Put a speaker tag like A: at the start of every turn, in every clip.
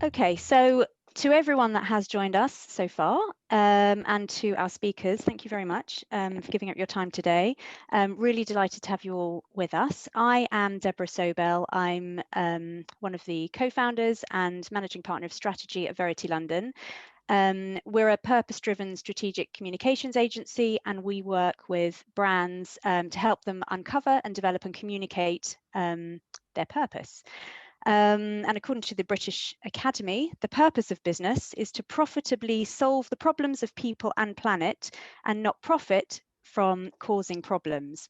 A: Okay, so to everyone that has joined us so far, and to our speakers, thank you very much for giving up your time today. Really delighted to have you all with us. I am Deborah Sobel. I'm one of the co-founders and managing partner of strategy at Verity London. We're a purpose-driven strategic communications agency, and we work with brands to help them uncover and develop and communicate their purpose. And according to the British Academy, the purpose of business is to profitably solve the problems of people and planet and not profit from causing problems.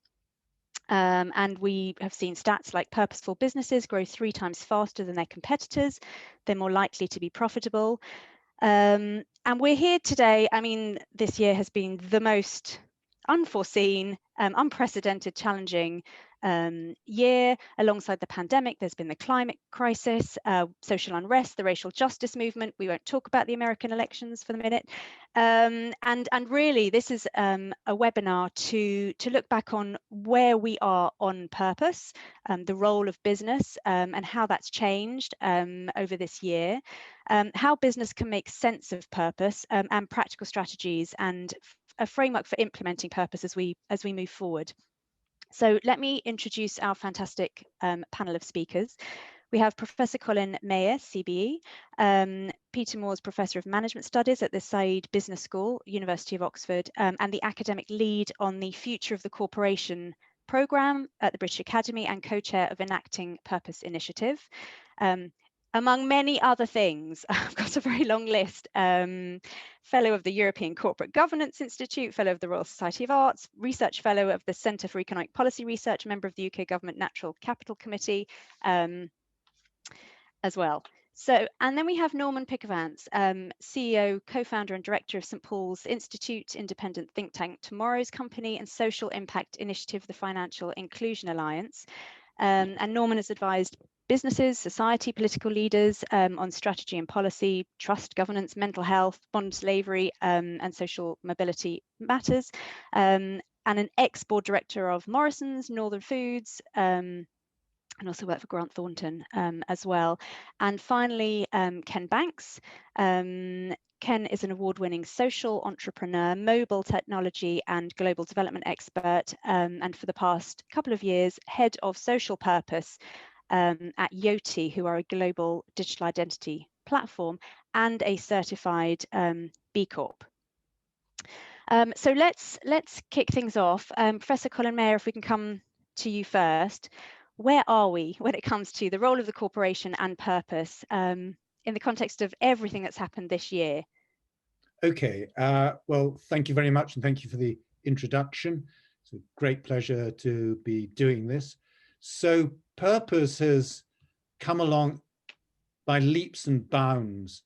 A: And we have seen stats like purposeful businesses grow 3 times faster than their competitors. They're more likely to be profitable. And we're here today. I mean, this year has been the most unforeseen, unprecedented, challenging year. Alongside the pandemic, there's been the climate crisis, social unrest, the racial justice movement. We won't talk about the American elections for the minute. And really, this is a webinar to look back on where we are on purpose, the role of business, and how that's changed over this year. How business can make sense of purpose, and practical strategies and a framework for implementing purpose as we move forward. So let me introduce our fantastic panel of speakers. We have Professor Colin Mayer, CBE, Peter Moores, Professor of Management Studies at the Said Business School, University of Oxford, and the academic lead on the Future of the Corporation programme at the British Academy and co-chair of Enacting Purpose Initiative. Among many other things, I've got a very long list. Fellow of the European Corporate Governance Institute, Fellow of the Royal Society of Arts, Research Fellow of the Centre for Economic Policy Research, member of the UK Government Natural Capital Committee as well. So, and then we have Norman Pickavants, CEO, co-founder and director of St Paul's Institute, independent think tank Tomorrow's Company and social impact initiative, the Financial Inclusion Alliance. And Norman has advised businesses, society, political leaders on strategy and policy, trust, governance, mental health, modern slavery, and social mobility matters. And an ex-board director of Morrison's, Northern Foods, and also worked for Grant Thornton as well. And finally, Ken Banks. Ken is an award-winning social entrepreneur, mobile technology and global development expert, and for the past couple of years, head of social purpose at Yoti, who are a global digital identity platform and a certified B Corp. So let's kick things off. Professor Colin Mayer, if we can come to you first. Where are we when it comes to the role of the corporation and purpose in the context of everything that's happened this year?
B: Okay, well, thank you very much, and thank you for the introduction. It's a great pleasure to be doing this. So purpose has come along by leaps and bounds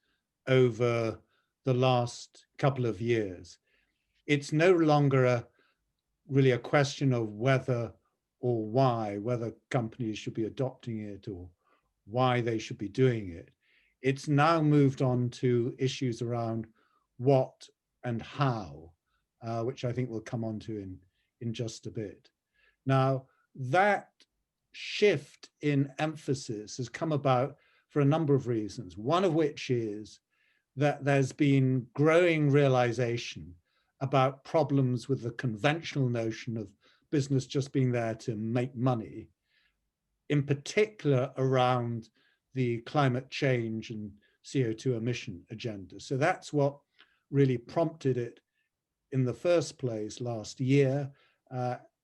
B: over the last couple of years. It's no longer really a question of whether or why, whether companies should be adopting it or why they should be doing it. It's now moved on to issues around what and how, which I think we'll come on to in just a bit. Now, that shift in emphasis has come about for a number of reasons, one of which is that there's been growing realization about problems with the conventional notion of business just being there to make money, in particular around the climate change and CO2 emission agenda. So that's what really prompted it in the first place last year,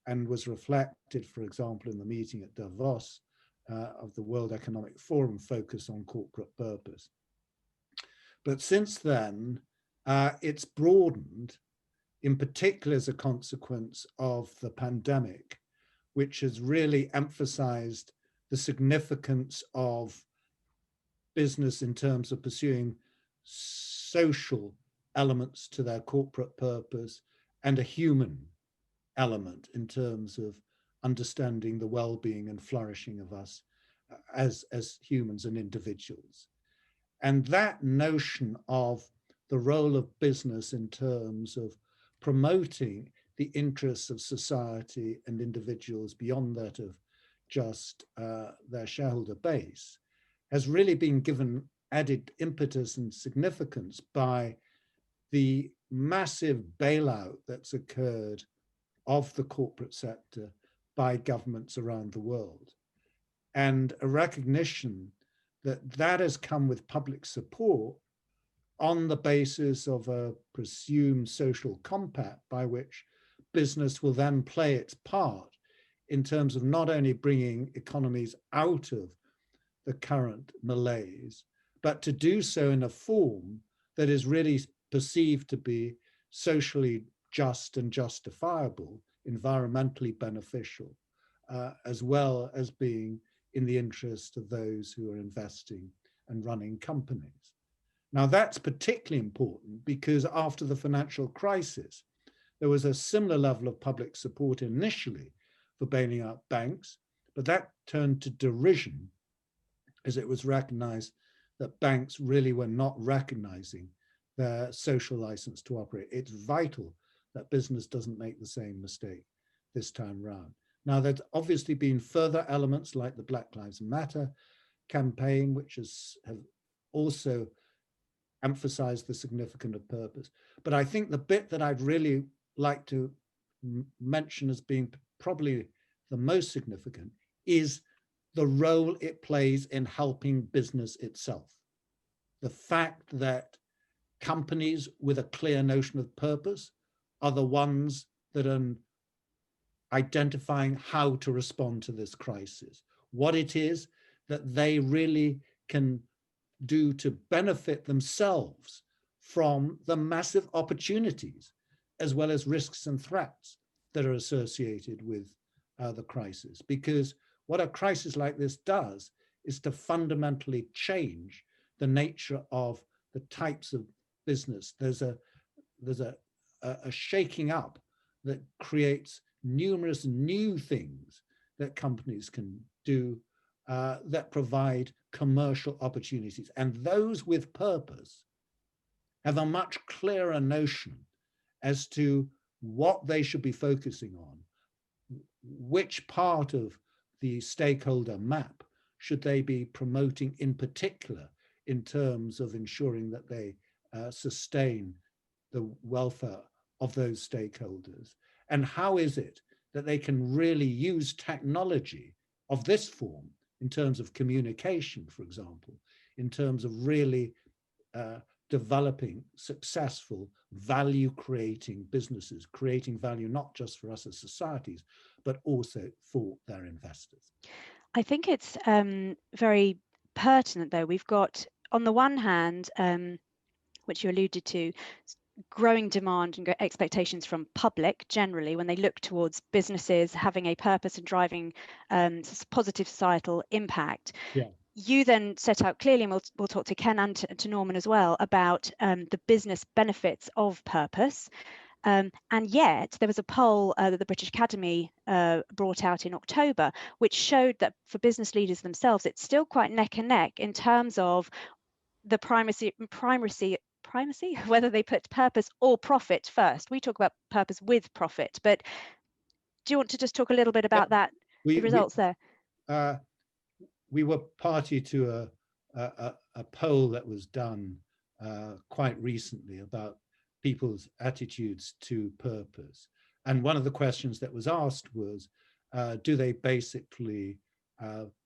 B: and was reflected, for example, in the meeting at Davos of the World Economic Forum focus on corporate purpose. But since then, it's broadened, in particular as a consequence of the pandemic, which has really emphasized the significance of business in terms of pursuing social elements to their corporate purpose and a human element in terms of understanding the well-being and flourishing of us as humans and individuals. And that notion of the role of business in terms of promoting the interests of society and individuals beyond that of just their shareholder base has really been given added impetus and significance by the massive bailout that's occurred of the corporate sector by governments around the world, and a recognition that that has come with public support on the basis of a presumed social compact by which business will then play its part in terms of not only bringing economies out of the current malaise, but to do so in a form that is really perceived to be socially just and justifiable, environmentally beneficial, as well as being in the interest of those who are investing and running companies. Now, that's particularly important because after the financial crisis, there was a similar level of public support initially for bailing out banks, but that turned to derision as it was recognized that banks really were not recognizing their social license to operate. It's vital that business doesn't make the same mistake this time round. Now, there's obviously been further elements like the Black Lives Matter campaign, which have also emphasized the significance of purpose. But I think the bit that I'd really like to mention as being probably the most significant is the role it plays in helping business itself. The fact that companies with a clear notion of purpose are the ones that are identifying how to respond to this crisis, what it is that they really can do to benefit themselves from the massive opportunities as well as risks and threats that are associated with the crisis. Because what a crisis like this does is to fundamentally change the nature of the types of business. There's a shaking up that creates numerous new things that companies can do that provide commercial opportunities. And those with purpose have a much clearer notion as to what they should be focusing on, which part of the stakeholder map should they be promoting in particular in terms of ensuring that they sustain the welfare of those stakeholders, and how is it that they can really use technology of this form in terms of communication, for example, in terms of really developing successful value-creating businesses, creating value not just for us as societies, but also for their investors.
A: I think it's very pertinent, though. We've got, on the one hand, which you alluded to, growing demand and expectations from public generally when they look towards businesses having a purpose and driving positive societal impact.
B: Yeah.
A: You then set out clearly, and we'll talk to Ken and to Norman as well, about the business benefits of purpose. And yet there was a poll that the British Academy brought out in October, which showed that for business leaders themselves, it's still quite neck and neck in terms of the primacy, whether they put purpose or profit first. We talk about purpose with profit, but do you want to just talk a little bit about that, the results there?
B: We were party to a poll that was done quite recently about people's attitudes to purpose. And one of the questions that was asked was, do they basically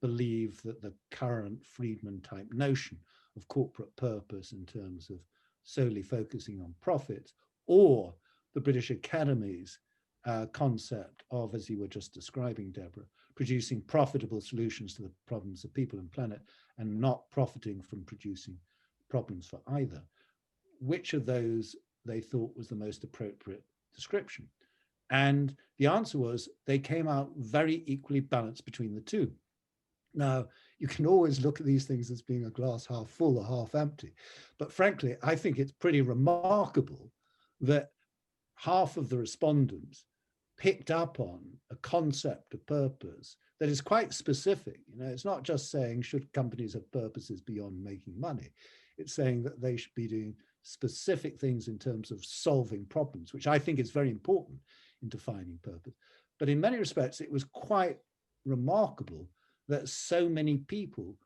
B: believe that the current Friedman type notion of corporate purpose in terms of solely focusing on profits, or the British Academy's concept of, as you were just describing, Deborah, producing profitable solutions to the problems of people and planet and not profiting from producing problems for either. Which of those they thought was the most appropriate description? And the answer was they came out very equally balanced between the two. Now, you can always look at these things as being a glass half full or half empty, but frankly, I think it's pretty remarkable that half of the respondents picked up on a concept of purpose that is quite specific. You know, it's not just saying should companies have purposes beyond making money. It's saying that they should be doing specific things in terms of solving problems, which I think is very important in defining purpose. But in many respects, it was quite remarkable that so many people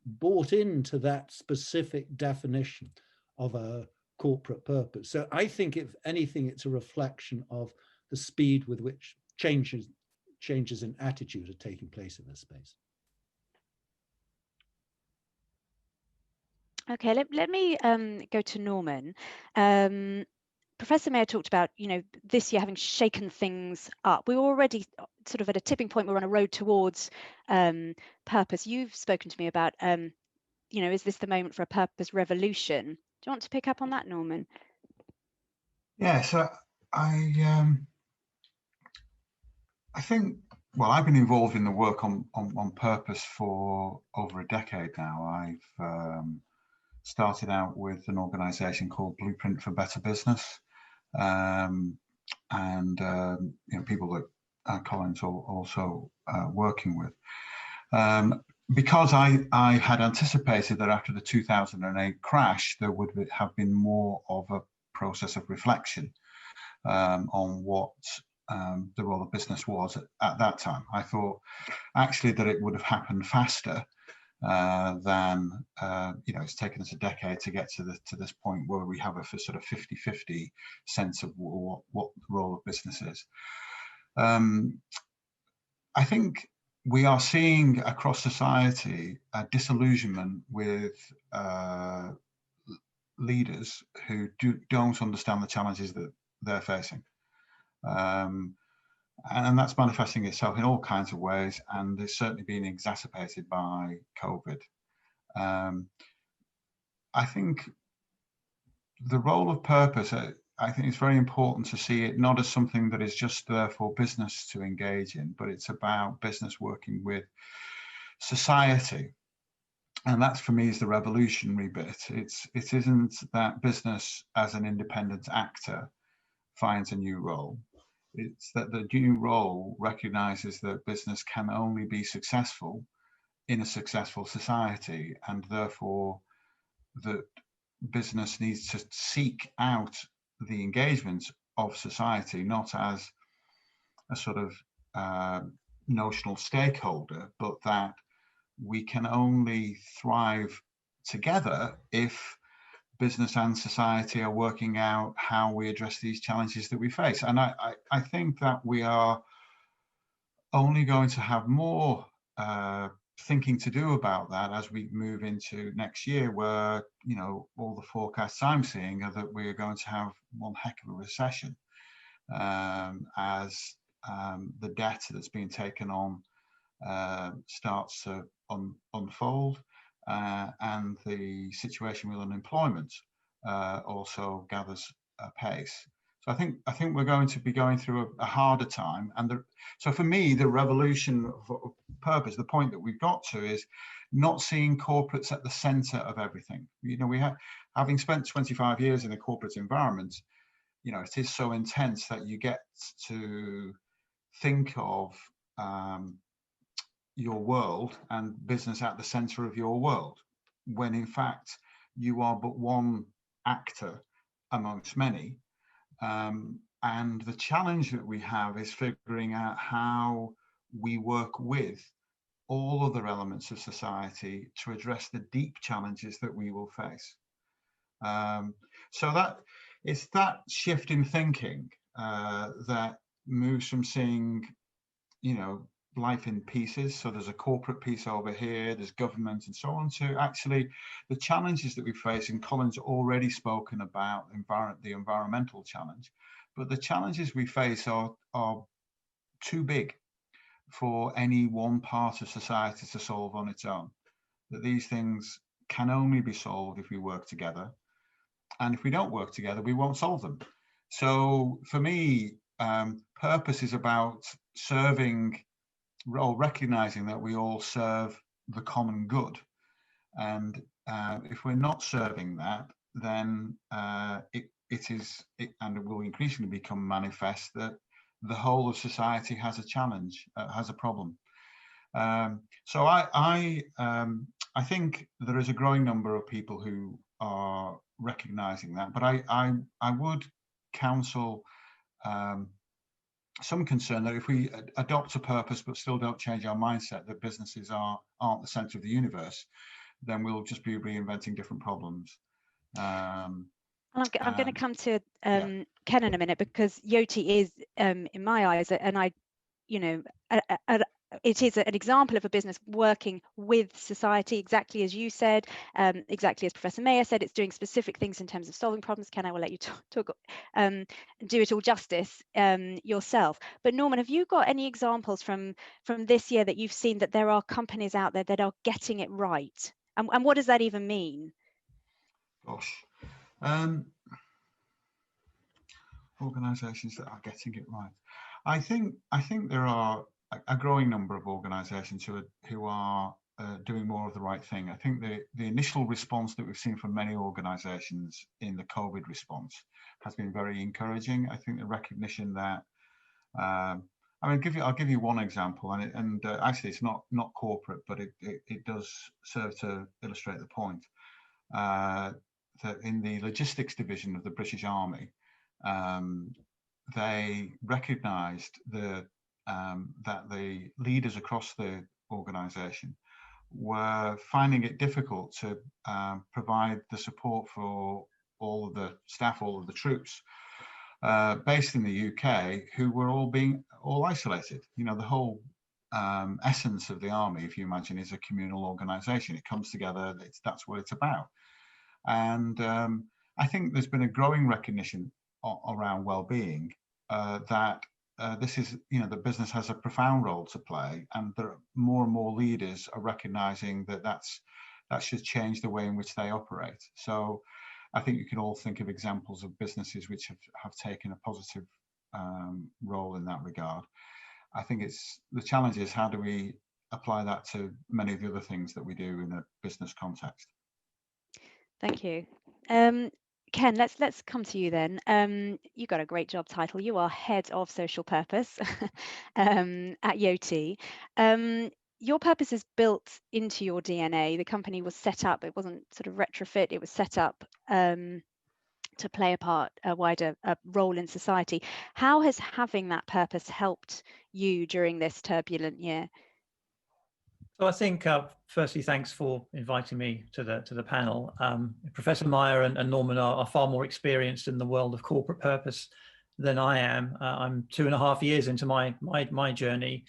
B: bought into that specific definition of a corporate purpose. So I think, if anything, it's a reflection of the speed with which changes in attitude are taking place in this space.
A: Okay, let me go to Norman. Professor Mayer talked about, this year having shaken things up. We were already sort of at a tipping point. We're on a road towards purpose. You've spoken to me about, is this the moment for a purpose revolution? Do you want to pick up on that, Norman?
C: Yeah, so I think, well, I've been involved in the work on purpose for over a decade now. I've started out with an organization called Blueprint for Better Business. People that Colin's also working with. Because I had anticipated that after the 2008 crash, there would have been more of a process of reflection on what the role of business was at that time. I thought actually that it would have happened faster than it's taken us a decade to get to this point where we have a sort of 50-50 sense of what the role of business is. I think we are seeing across society a disillusionment with leaders who don't understand the challenges that they're facing. And that's manifesting itself in all kinds of ways, and it's certainly been exacerbated by COVID. I think the role of purpose, I think it's very important to see it not as something that is just there for business to engage in, but it's about business working with society. And that's, for me, is the revolutionary bit. It isn't that business as an independent actor finds a new role. It's that the new role recognizes that business can only be successful in a successful society, and therefore that business needs to seek out the engagement of society, not as a sort of notional stakeholder, but that we can only thrive together if business and society are working out how we address these challenges that we face. And I think that we are only going to have more thinking to do about that as we move into next year, where, all the forecasts I'm seeing are that we are going to have one heck of a recession as the debt that's being taken on starts to unfold. And the situation with unemployment also gathers pace. So I think we're going to be going through a harder time. And so for me, the revolution of purpose, the point that we've got to, is not seeing corporates at the center of everything. We have, having spent 25 years in the corporate environment, it is so intense that you get to think of your world and business at the center of your world, when in fact you are but one actor amongst many. And the challenge that we have is figuring out how we work with all other elements of society to address the deep challenges that we will face. So that it's that shift in thinking that moves from seeing, life in pieces. So there's a corporate piece over here, there's government and so on, to actually the challenges that we face. And Colin's already spoken about the environmental challenge, but the challenges we face are too big for any one part of society to solve on its own. That these things can only be solved if we work together. And if we don't work together, we won't solve them. So for me, purpose is about serving, or recognizing that we all serve the common good. And if we're not serving that, then it will increasingly become manifest that the whole of society has a challenge, has a problem. So I think there is a growing number of people who are recognizing that, but I would counsel some concern that if we adopt a purpose but still don't change our mindset, that businesses aren't the center of the universe, then we'll just be reinventing different problems.
A: I'm going to come to
C: yeah.
A: Ken in a minute, because Yoti is, in my eyes, and I, you know, it is an example of a business working with society, exactly as you said, exactly as Professor Mayer said. It's doing specific things in terms of solving problems. Ken, I will let you talk do it all justice yourself. But Norman, have you got any examples from this year that you've seen that there are companies out there that are getting it right? And what does that even mean?
C: Gosh. Organisations that are getting it right. I think there are a growing number of organisations who are doing more of the right thing. I think the initial response that we've seen from many organisations in the COVID response has been very encouraging. I think the recognition that I'll give you one example, and actually it's not corporate, but it does serve to illustrate the point. That in the logistics division of the British Army, they recognised that the leaders across the organisation were finding it difficult to provide the support for all of the staff, all of the troops based in the UK, who were all isolated. You know, the whole essence of the army, if you imagine, is a communal organisation. It comes together. That's what it's about. And I think there's been a growing recognition around well-being that this is, you know, the business has a profound role to play, and there are more and more leaders are recognizing that should change the way in which they operate. So I think you can all think of examples of businesses which have taken a positive role in that regard. I think the challenge is, how do we apply that to many of the other things that we do in a business context? Thank you.
A: Ken, let's come to you then. You got a great job title. You are Head of Social Purpose at Yoti. Your purpose is built into your DNA. The company was set up, it wasn't sort of retrofit, it was set up to play a wider role in society. How has having that purpose helped you during this turbulent year?
D: So I think, firstly, thanks for inviting me to the panel. Professor Mayer and Norman are far more experienced in the world of corporate purpose than I am. I'm 2.5 years into my journey.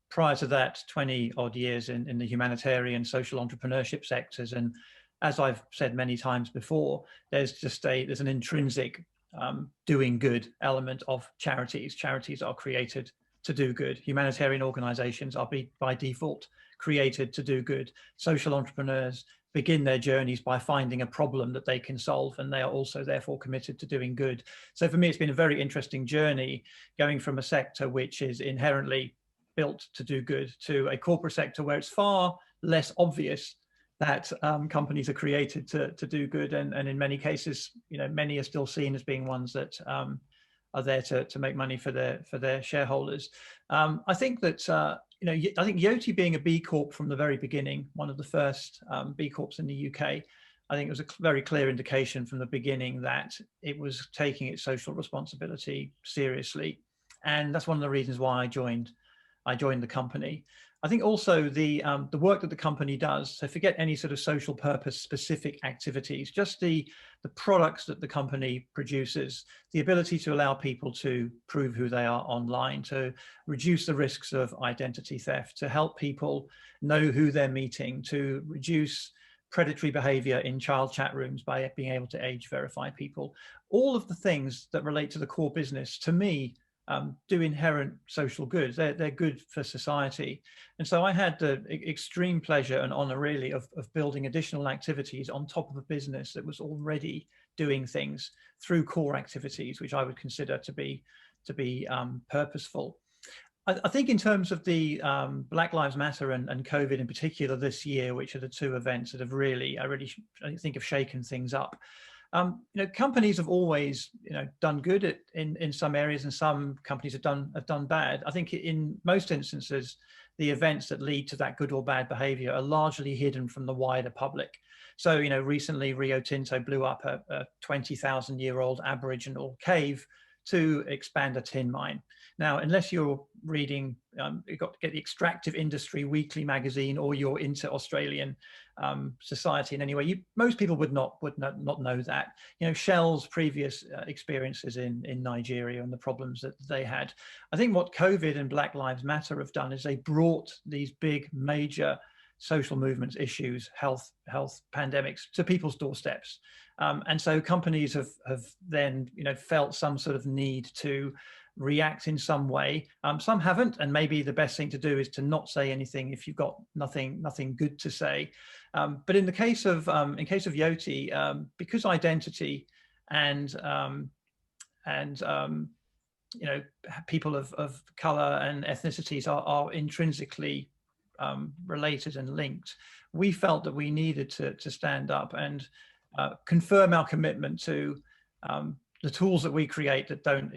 D: Prior to that, 20 odd years in the humanitarian social entrepreneurship sectors. And as I've said many times before, there's an intrinsic doing good element of charities. Charities are created to do good. Humanitarian organizations are by default created to do good. Social entrepreneurs begin their journeys by finding a problem that they can solve, and they are also therefore committed to doing good. So for me, it's been a very interesting journey, going from a sector which is inherently built to do good to a corporate sector where it's far less obvious that companies are created to do good, and in many cases, you know, many are still seen as being ones that are there to make money for their shareholders. I think that I think Yoti, being a B Corp from the very beginning, one of the first B Corps in the UK, I think it was a very clear indication from the beginning that it was taking its social responsibility seriously, and that's one of the reasons why I joined the company. I think also the work that the company does, so forget any sort of social purpose specific activities, just the products that the company produces, the ability to allow people to prove who they are online, to reduce the risks of identity theft, to help people know who they're meeting, to reduce predatory behavior in child chat rooms by being able to age verify people. All of the things that relate to the core business, to me, do inherent social good. They're good for society. And so I had the extreme pleasure and honor really of building additional activities on top of a business that was already doing things through core activities, which I would consider to be purposeful. I think in terms of the Black Lives Matter and COVID in particular this year, which are the two events that have I think have shaken things up. Companies have always, done good in some areas, and some companies have done bad. I think in most instances, the events that lead to that good or bad behavior are largely hidden from the wider public. So, recently Rio Tinto blew up a 20,000-year-old Aboriginal cave to expand a tin mine. Now, unless you're reading, you've got to get the Extractive Industry Weekly magazine, or you're into Australian society in any way, most people would not know that. You know, Shell's previous experiences in Nigeria and the problems that they had. I think what COVID and Black Lives Matter have done is they brought these big major social movements, issues, health pandemics to people's doorsteps. And so companies have then, you know, felt some sort of need to react in some way. Some haven't, and maybe the best thing to do is to not say anything if you've got nothing good to say. But in the case of Yoti, because identity and you know, people of color and ethnicities are intrinsically related and linked, we felt that we needed to stand up and confirm our commitment to the tools that we create that don't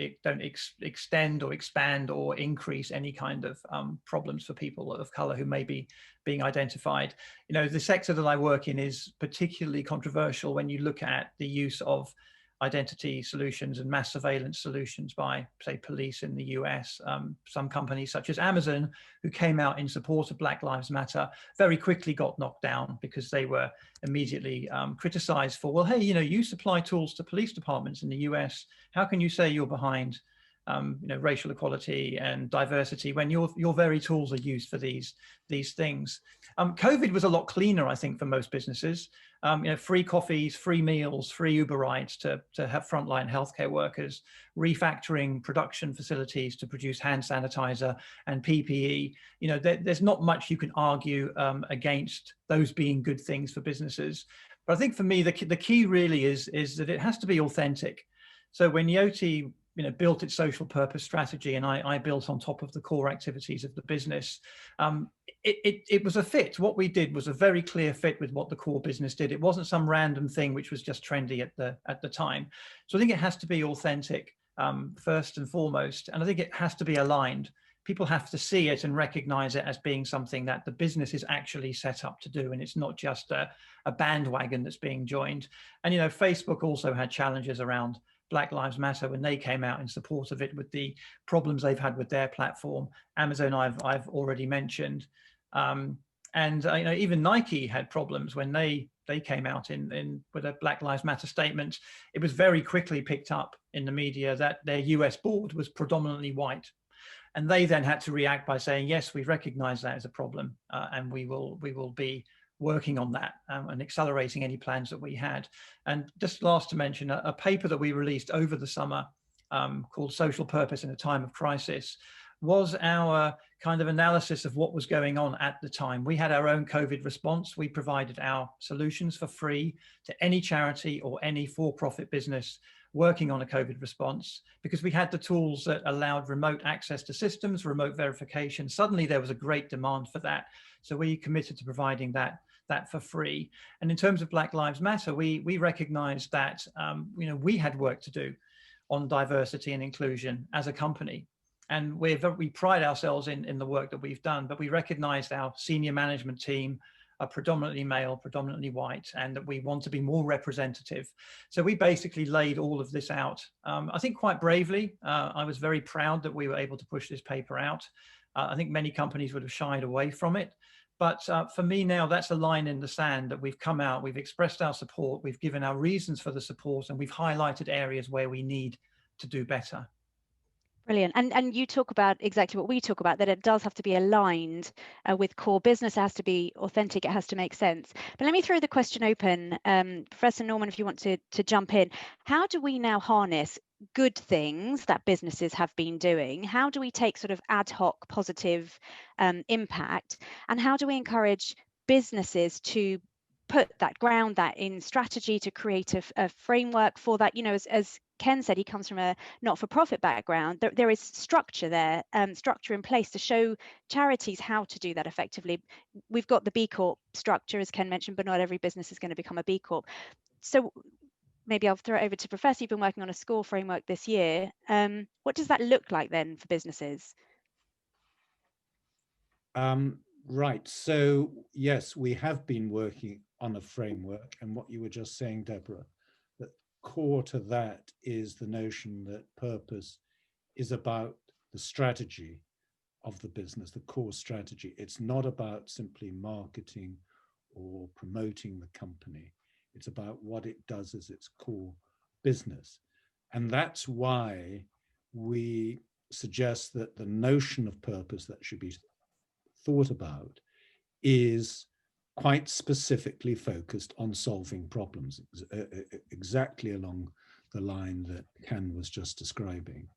D: extend or expand or increase any kind of problems for people of color who may be being identified. You know, the sector that I work in is particularly controversial when you look at the use of identity solutions and mass surveillance solutions by, say, police in the US. Some companies such as Amazon, who came out in support of Black Lives Matter, very quickly got knocked down because they were immediately criticized for, well, hey, you know, you supply tools to police departments in the US. How can you say you're behind you know, racial equality and diversity when your very tools are used for these things? COVID was a lot cleaner, I think, for most businesses. You know, free coffees, free meals, free Uber rides to have frontline healthcare workers, refactoring production facilities to produce hand sanitizer and PPE. You know, there's not much you can argue against those being good things for businesses. But I think for me, the key really is that it has to be authentic. So when Yoti, you know, built its social purpose strategy, and I built on top of the core activities of the business, it was a fit. What we did was a very clear fit with what the core business did. It wasn't some random thing which was just trendy at the time. So I think it has to be authentic first and foremost, and I think it has to be aligned. People have to see it and recognize it as being something that the business is actually set up to do, and it's not just a bandwagon that's being joined. And, you know, Facebook also had challenges around Black Lives Matter when they came out in support of it, with the problems they've had with their platform. Amazon, I've already mentioned, and you know, even Nike had problems when they came out in with a Black Lives Matter statement. It was very quickly picked up in the media that their US board was predominantly white, and they then had to react by saying, yes, we recognize that as a problem, and we will be working on that and accelerating any plans that we had. And just last to mention, a paper that we released over the summer called Social Purpose in a Time of Crisis was our kind of analysis of what was going on at the time. We had our own COVID response. We provided our solutions for free to any charity or any for-profit business working on a COVID response, because we had the tools that allowed remote access to systems, remote verification. Suddenly there was a great demand for that. So we committed to providing that for free. And in terms of Black Lives Matter, we recognized that you know, we had work to do on diversity and inclusion as a company. And we pride ourselves in the work that we've done, but we recognized our senior management team are predominantly male, predominantly white, and that we want to be more representative. So we basically laid all of this out, I think quite bravely. I was very proud that we were able to push this paper out. I think many companies would have shied away from it. But for me now, that's a line in the sand that we've come out, we've expressed our support, we've given our reasons for the support, and we've highlighted areas where we need to do better.
A: Brilliant. And you talk about exactly what we talk about, that it does have to be aligned with core business. It has to be authentic. It has to make sense. But let me throw the question open. Professor Norman, if you want to jump in, how do we now harness good things that businesses have been doing? How do we take sort of ad hoc positive impact? And how do we encourage businesses to ground that in strategy, to create a framework for that? You know, as Ken said, he comes from a not-for-profit background. There is structure there, structure in place to show charities how to do that effectively. We've got the B Corp structure, as Ken mentioned, but not every business is going to become a B Corp. So maybe I'll throw it over to Professor. You've been working on a SCORE framework this year. What does that look like then for businesses?
B: Right. So yes, we have been working on a framework, and what you were just saying, Deborah, that core to that is the notion that purpose is about the strategy of the business, the core strategy. It's not about simply marketing or promoting the company. It's about what it does as its core business. And that's why we suggest that the notion of purpose that should be thought about is quite specifically focused on solving problems, exactly along the line that Ken was just describing.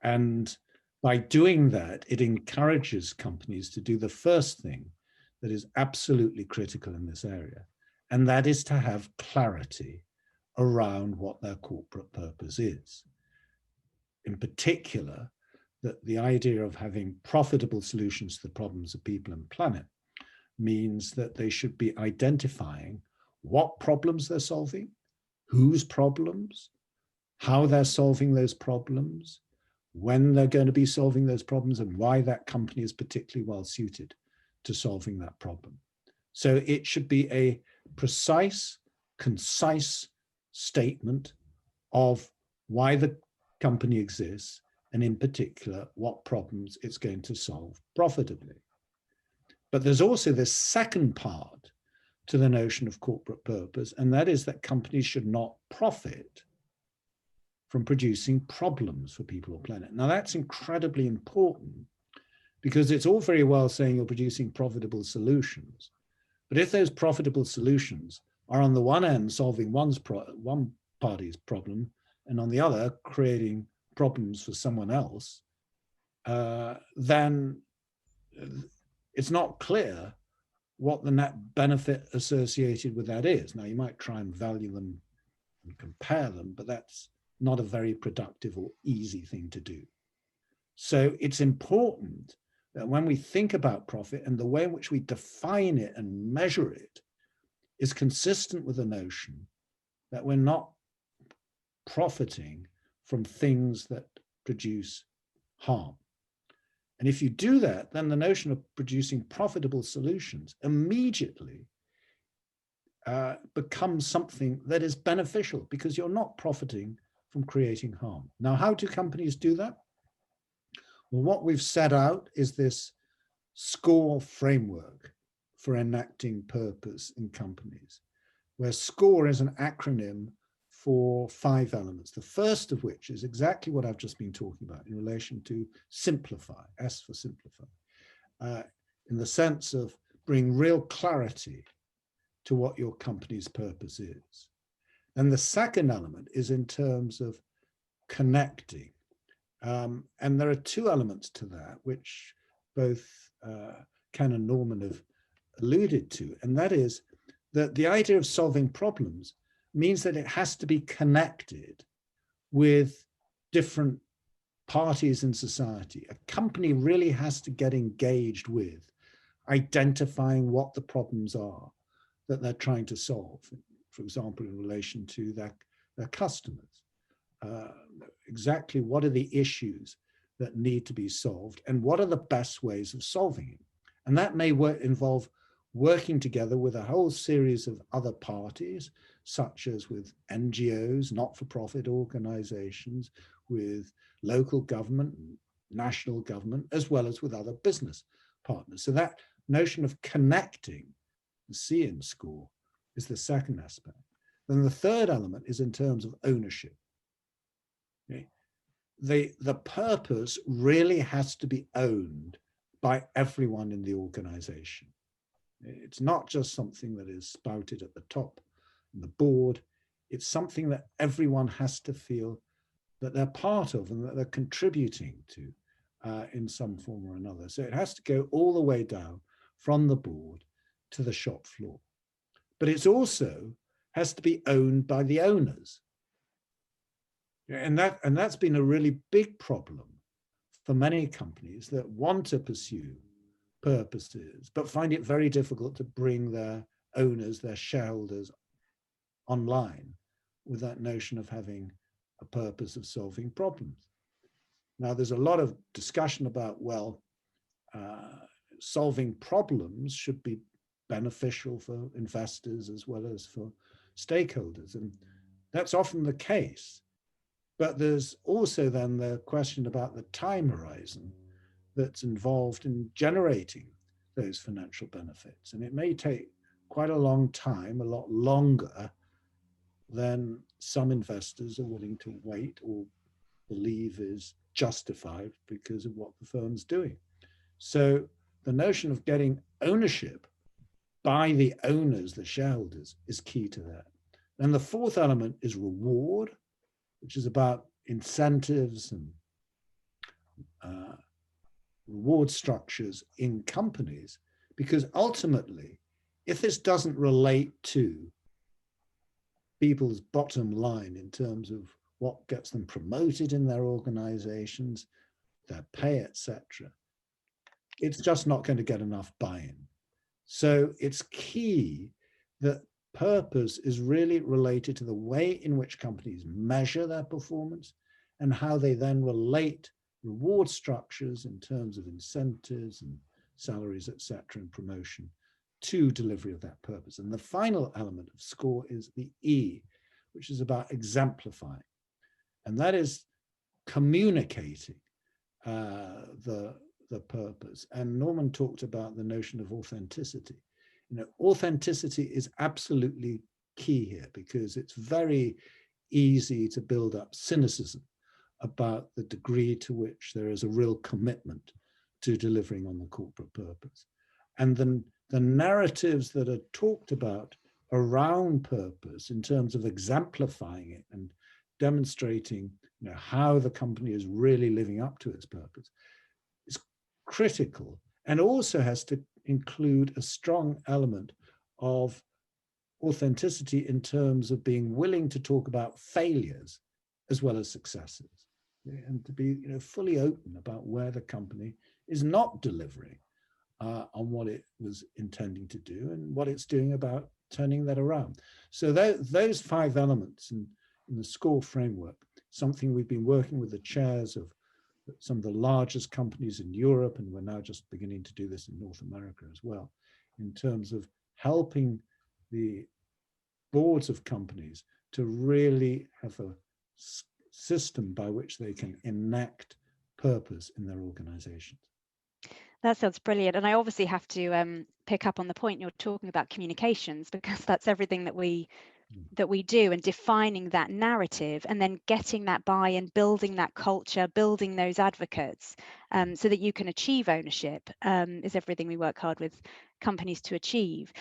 B: And by doing that, it encourages companies to do the first thing that is absolutely critical in this area, and that is to have clarity around what their corporate purpose is. In particular, that the idea of having profitable solutions to the problems of people and planet means that they should be identifying what problems they're solving, whose problems, how they're solving those problems, when they're going to be solving those problems, and why that company is particularly well suited to solving that problem. So it should be a precise, concise statement of why the company exists, and in particular, what problems it's going to solve profitably. But there's also this second part to the notion of corporate purpose, and that is that companies should not profit from producing problems for people or planet. Now that's incredibly important, because it's all very well saying you're producing profitable solutions, but if those profitable solutions are on the one end solving one party's problem, and on the other creating problems for someone else, then it's not clear what the net benefit associated with that is. Now, you might try and value them and compare them, but that's not a very productive or easy thing to do. So it's important that when we think about profit, and the way in which we define it and measure it is consistent with the notion that we're not profiting from things that produce harm. And if you do that, then the notion of producing profitable solutions immediately becomes something that is beneficial, because you're not profiting from creating harm. Now, how do companies do that? Well, what we've set out is this SCORE framework for enacting purpose in companies, where SCORE is an acronym for 5 elements. The first of which is exactly what I've just been talking about in relation to simplify, S for simplify, in the sense of bring real clarity to what your company's purpose is. And the second element is in terms of connecting. And there are 2 elements to that, which both Ken and Norman have alluded to, and that is that the idea of solving problems means that it has to be connected with different parties in society. A company really has to get engaged with identifying what the problems are that they're trying to solve, for example, in relation to their customers. Exactly what are the issues that need to be solved, and what are the best ways of solving it? And that may involve working together with a whole series of other parties, such as with NGOs, not-for-profit organizations, with local government, national government, as well as with other business partners. So that notion of connecting, the C in SCORE, is the second aspect. Then the third element is in terms of ownership. Okay? The purpose really has to be owned by everyone in the organization. It's not just something that is spouted at the top, the board. It's something that everyone has to feel that they're part of and that they're contributing to in some form or another. So it has to go all the way down from the board to the shop floor. But it also has to be owned by the owners. And that's been a really big problem for many companies that want to pursue purposes, but find it very difficult to bring their owners, their shareholders online with that notion of having a purpose of solving problems. Now, there's a lot of discussion about, well, solving problems should be beneficial for investors as well as for stakeholders. And That's often the case. But there's also then the question about the time horizon that's involved in generating those financial benefits. And it may take quite a long time, a lot longer than some investors are willing to wait or believe is justified because of what the firm's doing. So the notion of getting ownership by the owners, the shareholders, is key to that. And the fourth element is reward, which is about incentives and reward structures in companies, because ultimately, if this doesn't relate to people's bottom line in terms of what gets them promoted in their organizations, their pay, etc., it's just not going to get enough buy-in. So it's key that purpose is really related to the way in which companies measure their performance and how they then relate reward structures in terms of incentives and salaries, etc., and promotion to delivery of that purpose. And the final element of SCORE is the E, which is about exemplifying. And that is communicating the purpose. And Norman talked about the notion of authenticity. You know, authenticity is absolutely key here, because it's very easy to build up cynicism about the degree to which there is a real commitment to delivering on the corporate purpose. And then the narratives that are talked about around purpose in terms of exemplifying it and demonstrating, you know, how the company is really living up to its purpose is critical, and also has to include a strong element of authenticity in terms of being willing to talk about failures as well as successes, and to be, you know, fully open about where the company is not delivering on what it was intending to do and what it's doing about turning that around. So those 5 elements in the SCORE framework, something we've been working with the chairs of some of the largest companies in Europe, and we're now just beginning to do this in North America as well, in terms of helping the boards of companies to really have a system by which they can enact purpose in their organizations.
A: That sounds brilliant. And I obviously have to pick up on the point you're talking about communications, because that's everything that we do, and defining that narrative and then getting that buy-in, building that culture, building those advocates so that you can achieve ownership is everything we work hard with companies to achieve.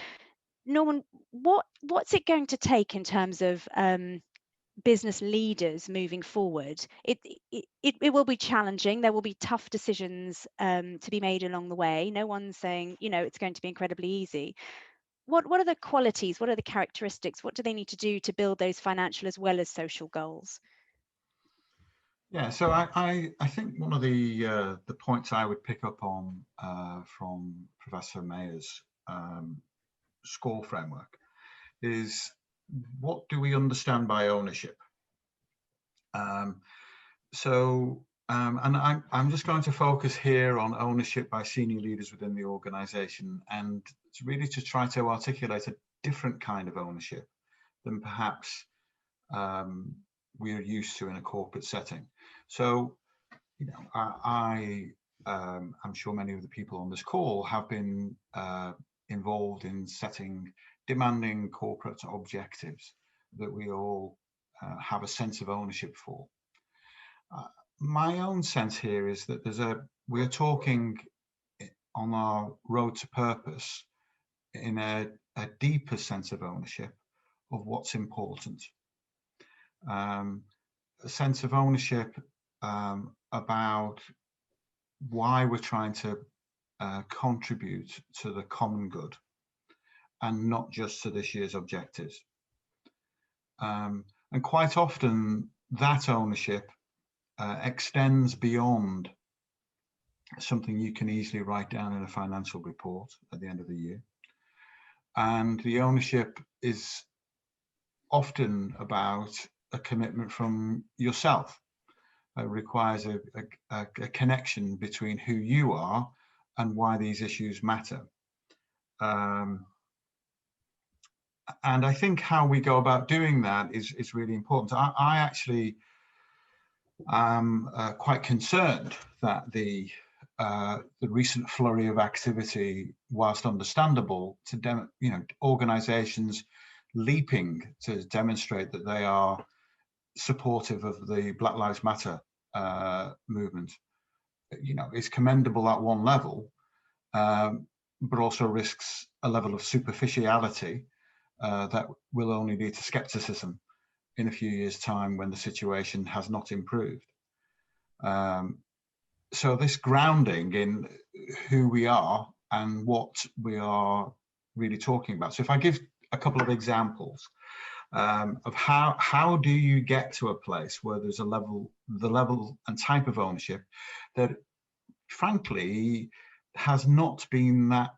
A: Norman, what's it going to take in terms of business leaders moving forward? It will be challenging. There will be tough decisions to be made along the way. No one's saying, you know, it's going to be incredibly easy. What are the qualities? What are the characteristics? What do they need to do to build those financial as well as social goals?
C: Yeah, so I think one of the points I would pick up on from Professor Mayer's SCORE framework is, what do we understand by ownership? And I'm just going to focus here on ownership by senior leaders within the organization, and it's really to try to articulate a different kind of ownership than perhaps we're used to in a corporate setting. So, you know, I'm sure many of the people on this call have been involved in setting demanding corporate objectives that we all have a sense of ownership for. My own sense here is that we're talking on our road to purpose in a deeper sense of ownership of what's important. A sense of ownership about why we're trying to contribute to the common good and not just to this year's objectives. And quite often that ownership extends beyond something you can easily write down in a financial report at the end of the year. And the ownership is often about a commitment from yourself. It requires a connection between who you are and why these issues matter. And I think how we go about doing that is really important. I actually am quite concerned that the recent flurry of activity, whilst understandable, organisations leaping to demonstrate that they are supportive of the Black Lives Matter movement, is commendable at one level, but also risks a level of superficiality that will only lead to scepticism in a few years' time when the situation has not improved. So this grounding in who we are and what we are really talking about. So if I give a couple of examples of how do you get to a place where there's the level and type of ownership that frankly has not been that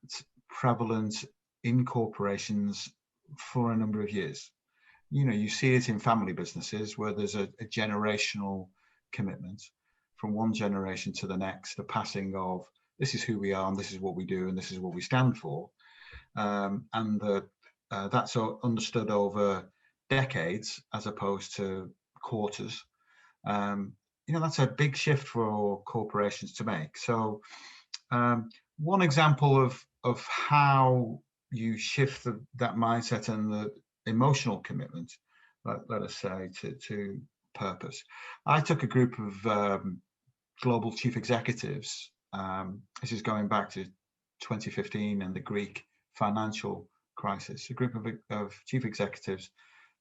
C: prevalent in corporations for a number of years. You see it in family businesses where there's a generational commitment from one generation to the next, the passing of this is who we are and this is what we do and this is what we stand for. And that's understood over decades as opposed to quarters. That's a big shift for corporations to make. So one example of how you shift that mindset and the emotional commitment, let us say, to purpose. I took a group of global chief executives. This is going back to 2015 and the Greek financial crisis, a group of chief executives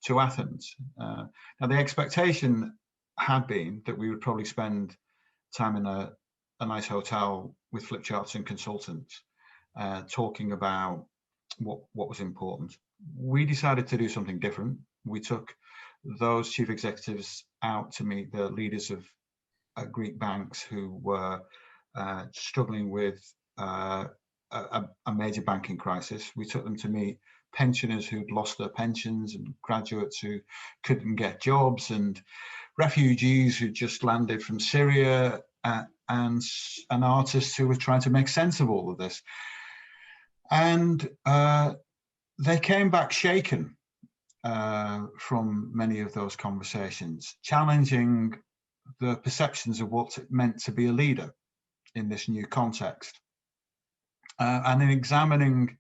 C: to Athens. Now, the expectation had been that we would probably spend time in a nice hotel with flip charts and consultants talking about what was important. We decided to do something different. We took those chief executives out to meet the leaders of Greek banks who were struggling with a major banking crisis. We took them to meet pensioners who'd lost their pensions and graduates who couldn't get jobs and refugees who just landed from Syria and artists who were trying to make sense of all of this. And they came back shaken from many of those conversations, challenging the perceptions of what it meant to be a leader in this new context, and in examining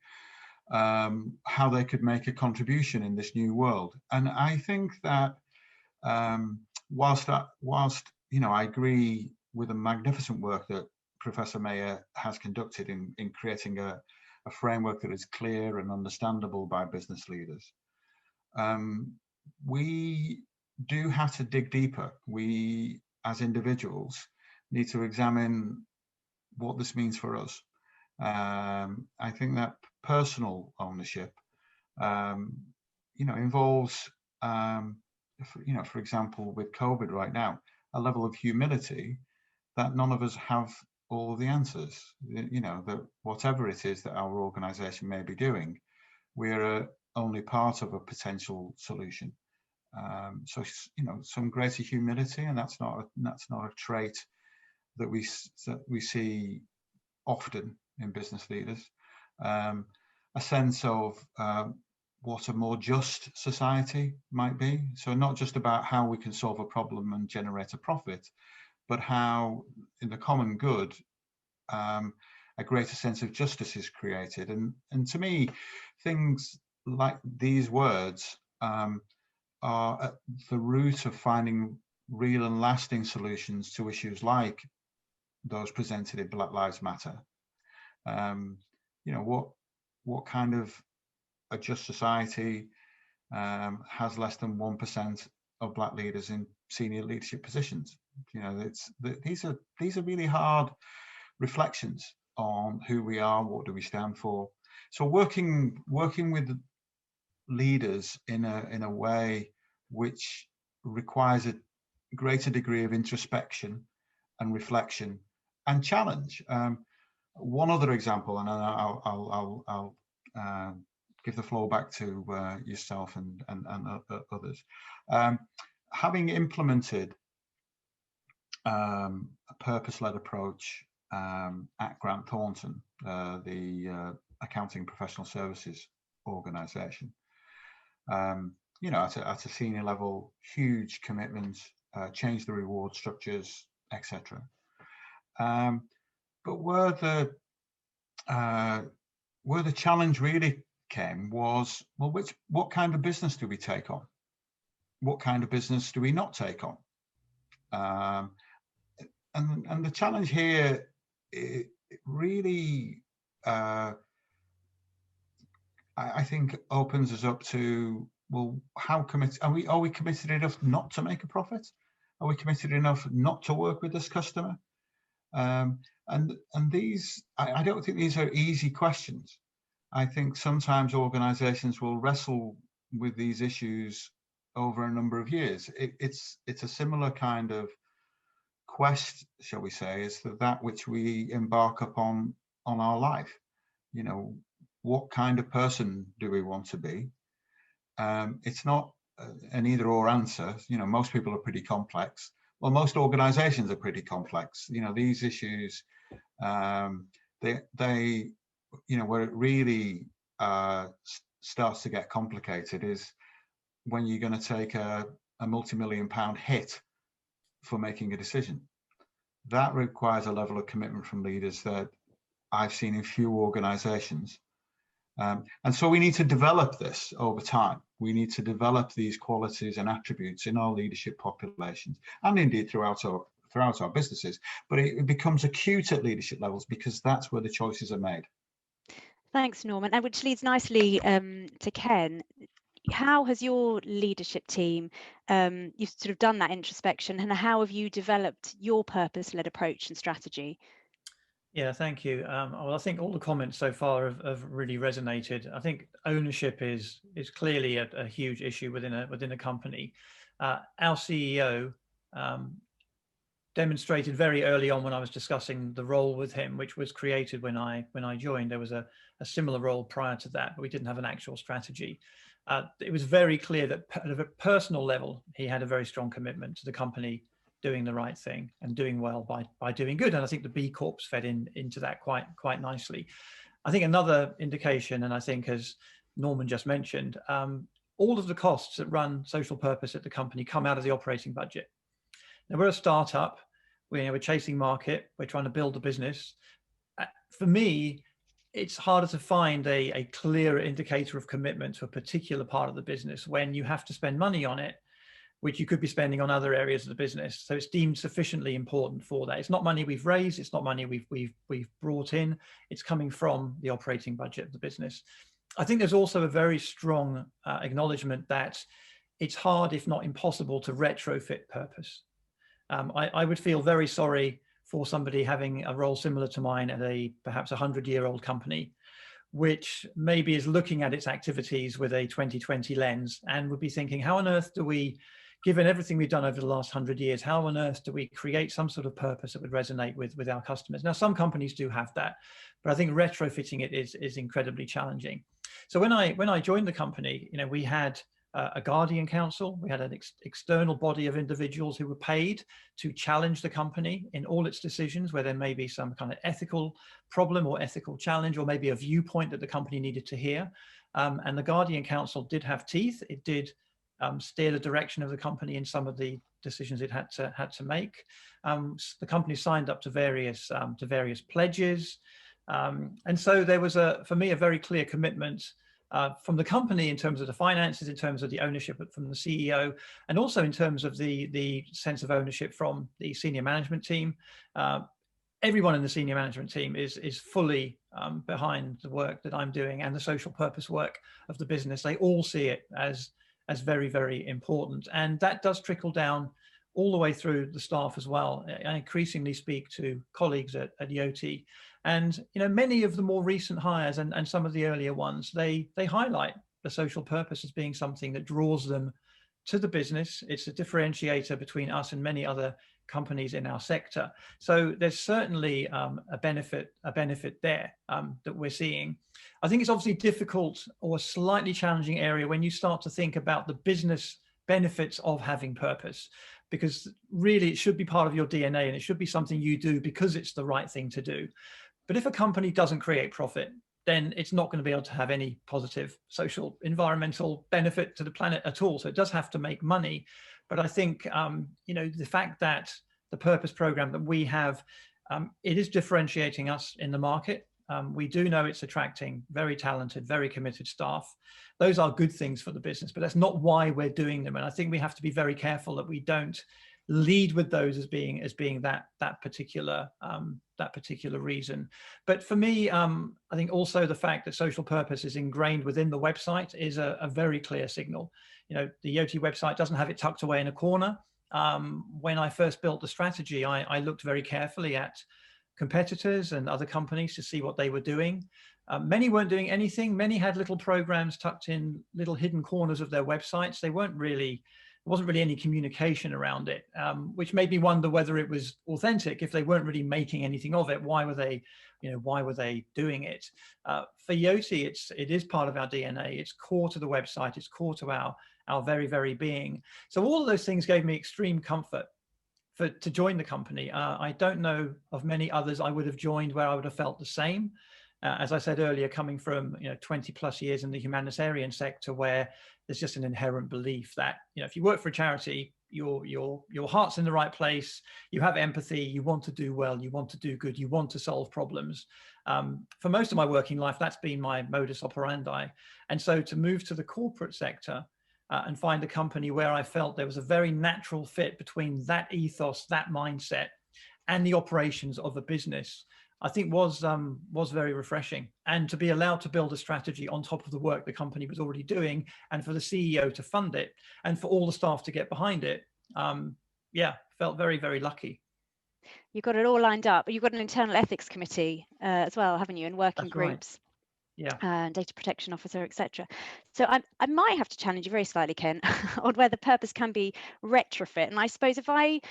C: how they could make a contribution in this new world. And I think that whilst I agree with the magnificent work that Professor Mayer has conducted in creating a framework that is clear and understandable by business leaders, we do have to dig deeper. We, as individuals, need to examine what this means for us. I think that personal ownership, involves, for example, with COVID right now, a level of humility that none of us have all of the answers. That whatever it is that our organization may be doing, we're only part of a potential solution. So some greater humility, and that's not a trait that we see often in business leaders. A sense of what a more just society might be. So not just about how we can solve a problem and generate a profit, but how in the common good, a greater sense of justice is created. And to me, things like these words are at the root of finding real and lasting solutions to issues like those presented in Black Lives Matter. What kind of a just society has less than 1% of Black leaders in senior leadership positions? These are really hard reflections on who we are, what do we stand for. So working with leaders in a way which requires a greater degree of introspection and reflection and challenge. One other example, and I'll give the floor back to yourself and others. Having implemented a purpose-led approach at Grant Thornton, the accounting professional services organization, you know, at a senior level, huge commitments, change the reward structures, etc. But where the challenge really came was, well, what kind of business do we take on? What kind of business do we not take on? And the challenge here, it really, I think, opens us up to, well, how committed are we committed enough not to make a profit? Are we committed enough not to work with this customer? And these, I don't think these are easy questions. I think sometimes organizations will wrestle with these issues over a number of years. It's a similar kind of quest, shall we say, is that which we embark upon on our life. You know, what kind of person do we want to be? It's not an either or answer. You know, most people are pretty complex. Well, most organizations are pretty complex. You know, these issues, they you know, where it really starts to get complicated is when you're going to take a multi-million-pound hit for making a decision. That requires a level of commitment from leaders that I've seen in few organizations. And so we need to develop this over time. We need to develop these qualities and attributes in our leadership populations, and indeed throughout our businesses. But it becomes acute at leadership levels because that's where the choices are made.
A: Thanks, Norman. And which leads nicely to Ken. How has your leadership team, you've sort of done that introspection, and how have you developed your purpose-led approach and strategy?
D: Yeah, thank you. Well, I think all the comments so far have really resonated. I think ownership is clearly a huge issue within a company. Our CEO demonstrated very early on when I was discussing the role with him, which was created when I joined. There was a similar role prior to that, but we didn't have an actual strategy. It was very clear that at a personal level, he had a very strong commitment to the company doing the right thing and doing well by doing good. And I think the B Corps fed into that quite nicely. I think another indication, and I think as Norman just mentioned, all of the costs that run social purpose at the company come out of the operating budget. Now, we're a startup, we're chasing market, we're trying to build a business. For me, it's harder to find a clearer indicator of commitment to a particular part of the business when you have to spend money on it, which you could be spending on other areas of the business. So it's deemed sufficiently important for that. It's not money we've raised, it's not money we've brought in, it's coming from the operating budget of the business. I think there's also a very strong acknowledgement that it's hard, if not impossible, to retrofit purpose. I would feel very sorry for somebody having a role similar to mine at a perhaps 100-year-old company, which maybe is looking at its activities with a 2020 lens and would be thinking, how on earth do we, given everything we've done over the last 100 years, how on earth do we create some sort of purpose that would resonate with our customers? Now, some companies do have that, but I think retrofitting it is incredibly challenging. So when I joined the company, we had a guardian council. We had an external body of individuals who were paid to challenge the company in all its decisions, where there may be some kind of ethical problem or ethical challenge, or maybe a viewpoint that the company needed to hear. And the guardian council did have teeth. It did steer the direction of the company in some of the decisions it had to make. The company signed up to various pledges. And so there was, for me, a very clear commitment from the company in terms of the finances, in terms of the ownership from the CEO, and also in terms of the sense of ownership from the senior management team. Everyone in the senior management team is fully behind the work that I'm doing and the social purpose work of the business. They all see it as very, very important. And that does trickle down all the way through the staff as well. I increasingly speak to colleagues at Yoti. And many of the more recent hires and some of the earlier ones, they highlight the social purpose as being something that draws them to the business. It's a differentiator between us and many other companies in our sector. So there's certainly a benefit there that we're seeing. I think it's obviously difficult or a slightly challenging area when you start to think about the business benefits of having purpose, because really it should be part of your DNA and it should be something you do because it's the right thing to do. But if a company doesn't create profit, then it's not going to be able to have any positive social, environmental benefit to the planet at all. So it does have to make money. But I think, you know, the fact that the purpose program that we have, it is differentiating us in the market. We do know it's attracting very talented, very committed staff. Those are good things for the business, but that's not why we're doing them. And I think we have to be very careful that we don't lead with those as being that particular reason. But for me, I think also the fact that social purpose is ingrained within the website is a very clear signal. You know, the Yoti website doesn't have it tucked away in a corner. When I first built the strategy, I looked very carefully at competitors and other companies to see what they were doing. Many weren't doing anything. Many had little programs tucked in little hidden corners of their websites. There wasn't really any communication around it, which made me wonder whether it was authentic. If they weren't really making anything of it, why were they doing it? For Yoti, it is part of our DNA. It's core to the website. It's core to our very, very being. So all of those things gave me extreme comfort to join the company. I don't know of many others I would have joined where I would have felt the same. As I said earlier, coming from 20 plus years in the humanitarian sector, where there's just an inherent belief that if you work for a charity, your heart's in the right place, you have empathy, you want to do well, you want to do good, you want to solve problems. For most of my working life, that's been my modus operandi. And so to move to the corporate sector and find a company where I felt there was a very natural fit between that ethos, that mindset, and the operations of a business, I think was very refreshing. And to be allowed to build a strategy on top of the work the company was already doing, and for the CEO to fund it, and for all the staff to get behind it, felt very, very lucky.
A: You've got it all lined up. You've got an internal ethics committee as well, haven't you, and working
D: That's
A: groups.
D: Right. Yeah,
A: data protection officer, etc. So I might have to challenge you very slightly, Ken, on whether purpose can be retrofit. And I suppose if I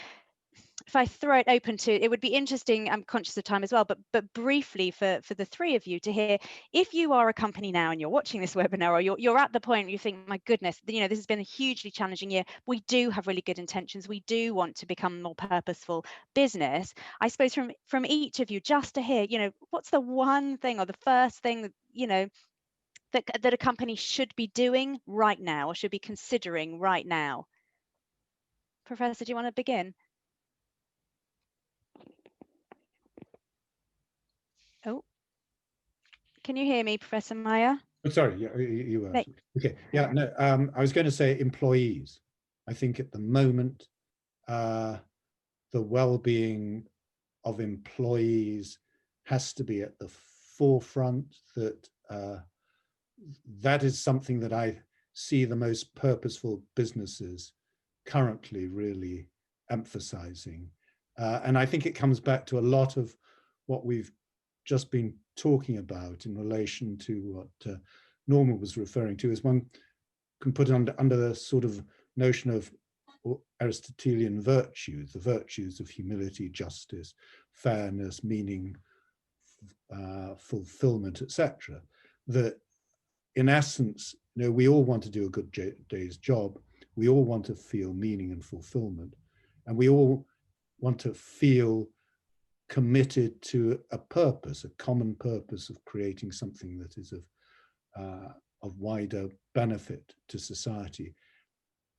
A: throw it open to, it would be interesting, I'm conscious of time as well, but briefly for the three of you to hear, if you are a company now and you're watching this webinar, or you're at the point where you think, my goodness, this has been a hugely challenging year. We do have really good intentions. We do want to become a more purposeful business. I suppose from each of you, just to hear, what's the one thing or the first thing that, that a company should be doing right now or should be considering right now? Professor, do you want to begin? Oh, can you hear me, Professor Meyer?
B: Oh, sorry, yeah, you were. Okay, yeah, no, I was going to say employees. I think at the moment, the well-being of employees has to be at the forefront. That is something that I see the most purposeful businesses currently really emphasizing. And I think it comes back to a lot of what we've just been talking about in relation to what Norma was referring to, is one can put it under the sort of notion of Aristotelian virtues, the virtues of humility, justice, fairness, meaning, fulfillment, etc. That in essence, we all want to do a good day's job. We all want to feel meaning and fulfillment, and we all want to feel committed to a purpose, a common purpose of creating something that is of wider benefit to society.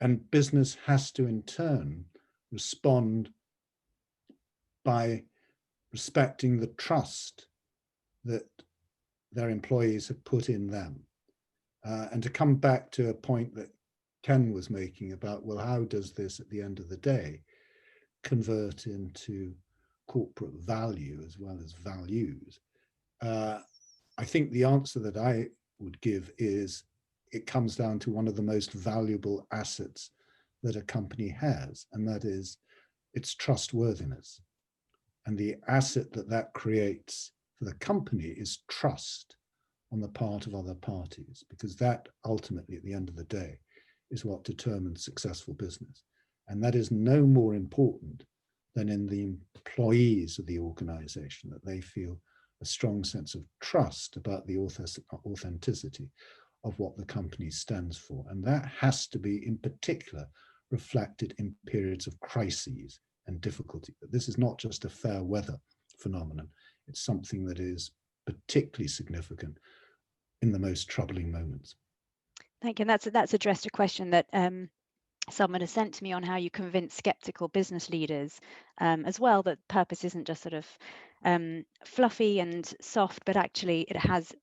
B: And business has to in turn respond by respecting the trust that their employees have put in them. And to come back to a point that Ken was making about, well, how does this at the end of the day convert into corporate value as well as values? I think the answer that I would give is it comes down to one of the most valuable assets that a company has, and that is its trustworthiness. And the asset that creates for the company is trust on the part of other parties, because that ultimately at the end of the day is what determines successful business. And that is no more important than in the employees of the organization, that they feel a strong sense of trust about the authenticity of what the company stands for. And that has to be in particular reflected in periods of crises and difficulty. This is not just a fair weather phenomenon. It's something that is particularly significant in the most troubling moments.
A: Thank you. And that's addressed a question that someone has sent to me on how you convince skeptical business leaders as well, that purpose isn't just sort of fluffy and soft, but actually it has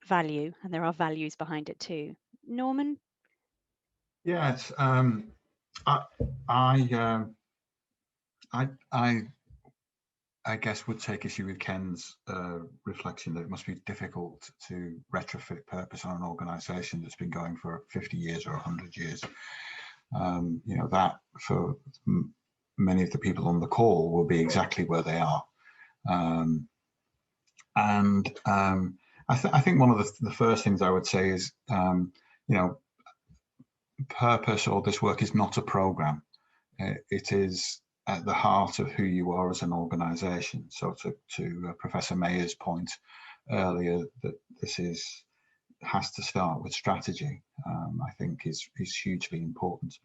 A: value and there are values behind it too. Norman?
C: Yes, I guess would take issue with Ken's reflection that it must be difficult to retrofit purpose on an organisation that's been going for 50 years or 100 years. You know, that for many of the people on the call will be exactly where they are. I think one of the first things I would say is, you know, purpose or this work is not a program. It is at the heart of who you are as an organisation. So to Professor Mayer's point earlier, that this has to start with strategy, I think is hugely important.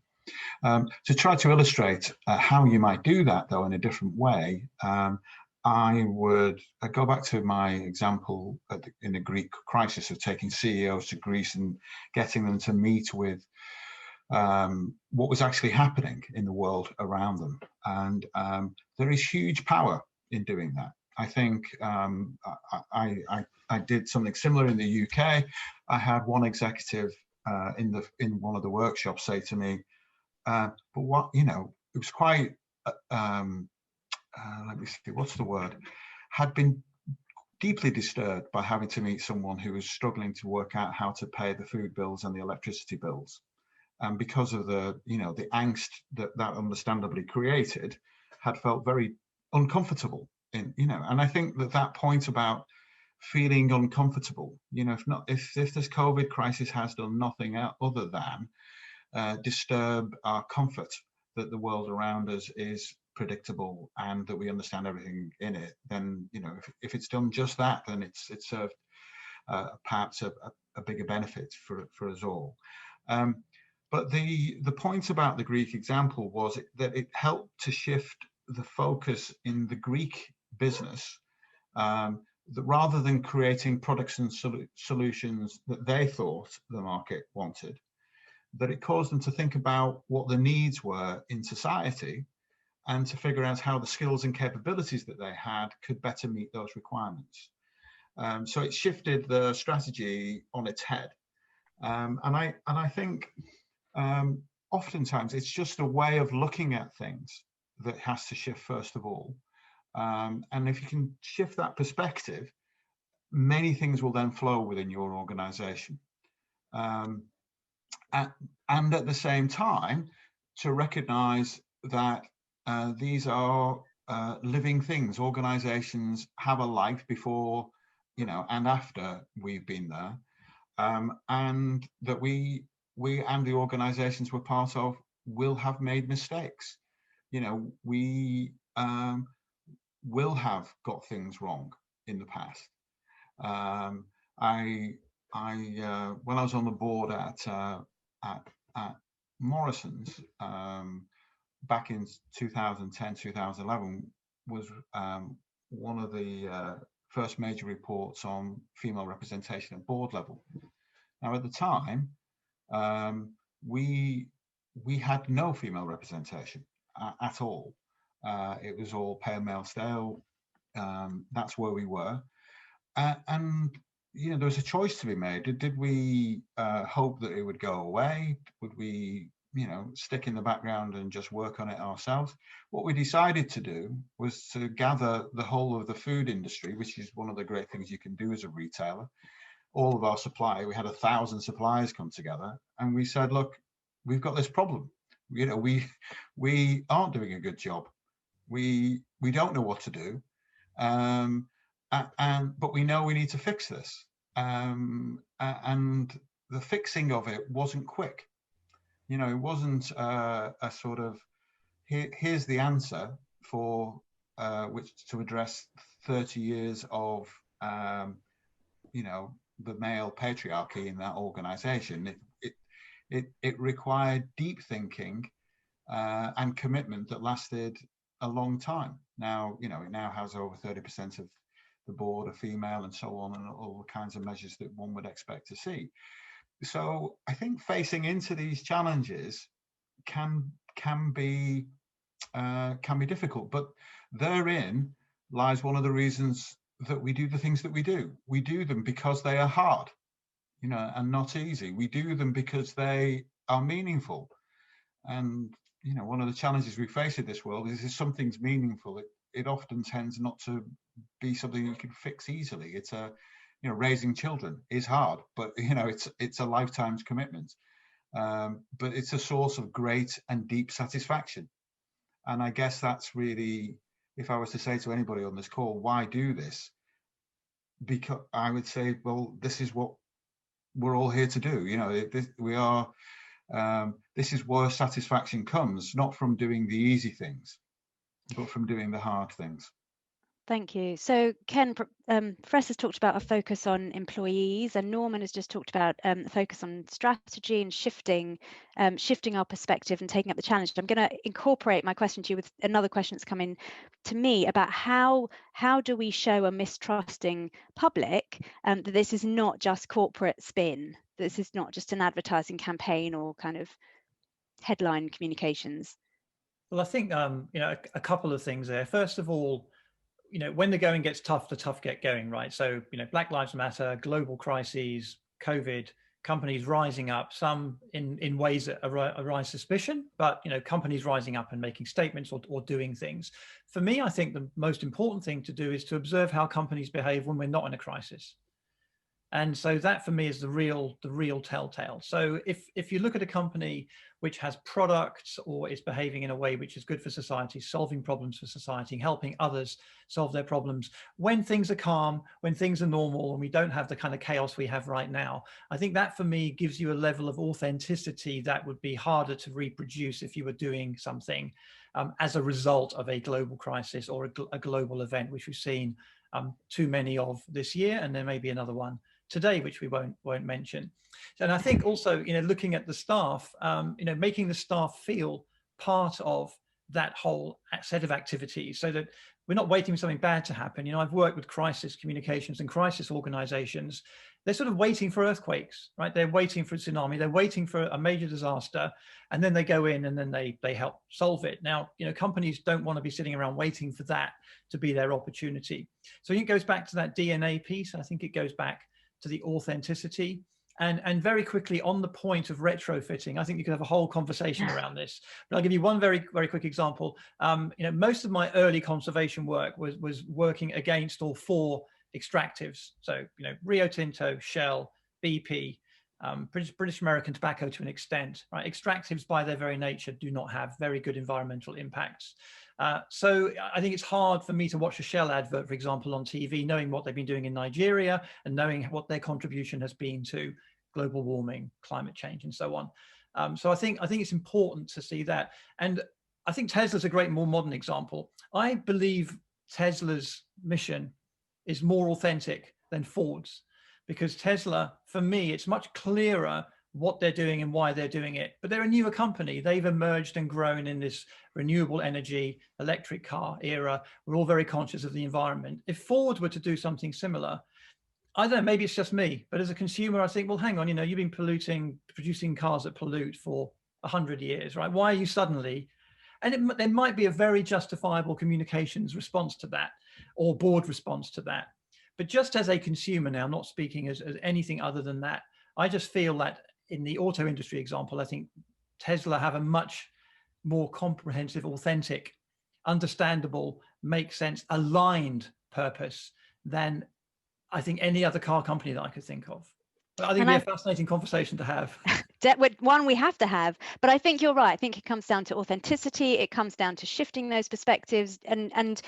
C: To try to illustrate how you might do that, though, in a different way, I would go back to my example in the Greek crisis of taking CEOs to Greece and getting them to meet with what was actually happening in the world around them. And there is huge power in doing that. I think I did something similar in the UK. I had one executive in one of the workshops say to me, but what, you know, it was quite, let me see, what's the word? Had been deeply disturbed by having to meet someone who was struggling to work out how to pay the food bills and the electricity bills. And because of the, you know, the angst that understandably created, had felt very uncomfortable in, you know, and I think that point about feeling uncomfortable, you know, if this COVID crisis has done nothing other than disturb our comfort that the world around us is predictable and that we understand everything in it, then, you know, if it's done just that, then it's served perhaps a bigger benefit for us all. But the point about the Greek example was that it helped to shift the focus in the Greek business, that rather than creating products and solutions that they thought the market wanted, that it caused them to think about what the needs were in society and to figure out how the skills and capabilities that they had could better meet those requirements. So it shifted the strategy on its head. And I think oftentimes it's just a way of looking at things that has to shift first of all. And if you can shift that perspective, many things will then flow within your organization. And at the same time, to recognize that these are living things. Organizations have a life before, you know, and after we've been there. And that we and the organizations we're part of will have made mistakes. You know, we will have got things wrong in the past. When I was on the board at Morrison's back in 2010, 2011, was one of the first major reports on female representation at board level. Now, at the time, we had no female representation at all. It was all pale male stale. That's where we were. And you know, there was a choice to be made. Did we hope that it would go away? Would we, you know, stick in the background and just work on it ourselves? What we decided to do was to gather the whole of the food industry, which is one of the great things you can do as a retailer. All of our supply, we had 1,000 suppliers come together, and we said, look, we've got this problem. You know, we aren't doing a good job. We don't know what to do. But we know we need to fix this. And the fixing of it wasn't quick. You know, it wasn't a sort of, here's the answer for which to address 30 years of, you know, the male patriarchy in that organization. It required deep thinking and commitment that lasted a long time. Now, you know, it now has over 30% of the board are female and so on, and all the kinds of measures that one would expect to see. So I think facing into these challenges can be difficult, but therein lies one of the reasons that we do the things that we do. We do them because they are hard, you know, and not easy. We do them because they are meaningful. And, you know, one of the challenges we face in this world is if something's meaningful, it often tends not to be something you can fix easily. It's you know, raising children is hard, but, you know, it's a lifetime's commitment. But it's a source of great and deep satisfaction. And I guess that's really, if I was to say to anybody on this call, why do this? Because I would say, well, this is what we're all here to do. You know, this is where satisfaction comes, not from doing the easy things, but from doing the hard things.
A: Thank you. So Ken, Professor's talked about a focus on employees, and Norman has just talked about a focus on strategy and shifting our perspective and taking up the challenge. I'm going to incorporate my question to you with another question that's come in to me about how do we show a mistrusting public that this is not just corporate spin, this is not just an advertising campaign or kind of headline communications.
D: Well, I think you know, a couple of things there. First of all, you know, when the going gets tough, the tough get going, right? So, you know, Black Lives Matter, global crises, COVID, companies rising up, some in ways that arise suspicion, but, you know, companies rising up and making statements or doing things. For me, I think the most important thing to do is to observe how companies behave when we're not in a crisis. And so that for me is the real telltale. So if you look at a company which has products or is behaving in a way which is good for society, solving problems for society, helping others solve their problems, when things are calm, when things are normal, and we don't have the kind of chaos we have right now, I think that for me gives you a level of authenticity that would be harder to reproduce if you were doing something as a result of a global crisis or a global event, which we've seen too many of this year, and there may be another one today, which we won't mention. And I think also, you know, looking at the staff, you know, making the staff feel part of that whole set of activities, so that we're not waiting for something bad to happen. You know, I've worked with crisis communications and crisis organizations. They're sort of waiting for earthquakes, right? They're waiting for a tsunami. They're waiting for a major disaster, and then they go in and then they help solve it. Now, you know, companies don't want to be sitting around waiting for that to be their opportunity. So I think it goes back to that DNA piece. I think it goes back to the authenticity. And very quickly on the point of retrofitting, I think you could have a whole conversation around this, but I'll give you one very, very quick example. You know, most of my early conservation work was working against or for extractives. So, you know, Rio Tinto, Shell, BP, British American Tobacco to an extent, right? Extractives by their very nature do not have very good environmental impacts. So I think it's hard for me to watch a Shell advert, for example, on TV, knowing what they've been doing in Nigeria and knowing what their contribution has been to global warming, climate change, and so on. So I think it's important to see that. And I think Tesla's a great, more modern example. I believe Tesla's mission is more authentic than Ford's, because Tesla, for me, it's much clearer what they're doing and why they're doing it. But they're a newer company. They've emerged and grown in this renewable energy, electric car era. We're all very conscious of the environment. If Ford were to do something similar, I don't know, maybe it's just me, but as a consumer, I think, well, hang on, you know, you've been producing cars that pollute for 100 years, right? Why are you suddenly? And there might be a very justifiable communications response to that, or board response to that. But just as a consumer now, not speaking as anything other than that, I just feel that in the auto industry example, I think Tesla have a much more comprehensive, authentic, understandable, makes sense, aligned purpose than I think any other car company that I could think of. But I think it'd be a fascinating conversation to have.
A: One we have to have, but I think you're right. I think it comes down to authenticity. It comes down to shifting those perspectives and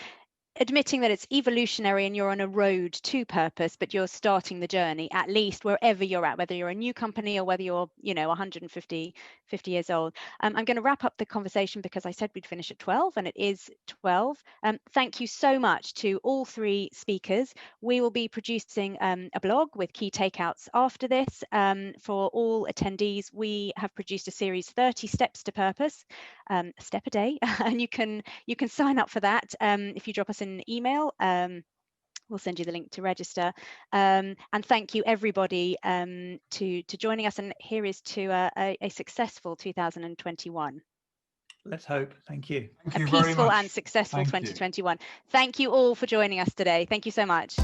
A: admitting that it's evolutionary and you're on a road to purpose, but you're starting the journey, at least wherever you're at, whether you're a new company or whether you're, you know, 150 years old. I'm going to wrap up the conversation because I said we'd finish at 12 and it is 12. Thank you so much to all three speakers. We will be producing a blog with key takeouts after this. For all attendees, we have produced a series 30 Steps to Purpose, a step a day, and you can sign up for that if you drop us an email. We'll send you the link to register. And thank you everybody to joining us. And here is to a successful 2021.
D: Let's hope. Thank you.
C: Thank you
A: A
C: very
A: peaceful
C: much.
A: and successful
C: Thank you.
A: 2021. Thank you all for joining us today. Thank you so much.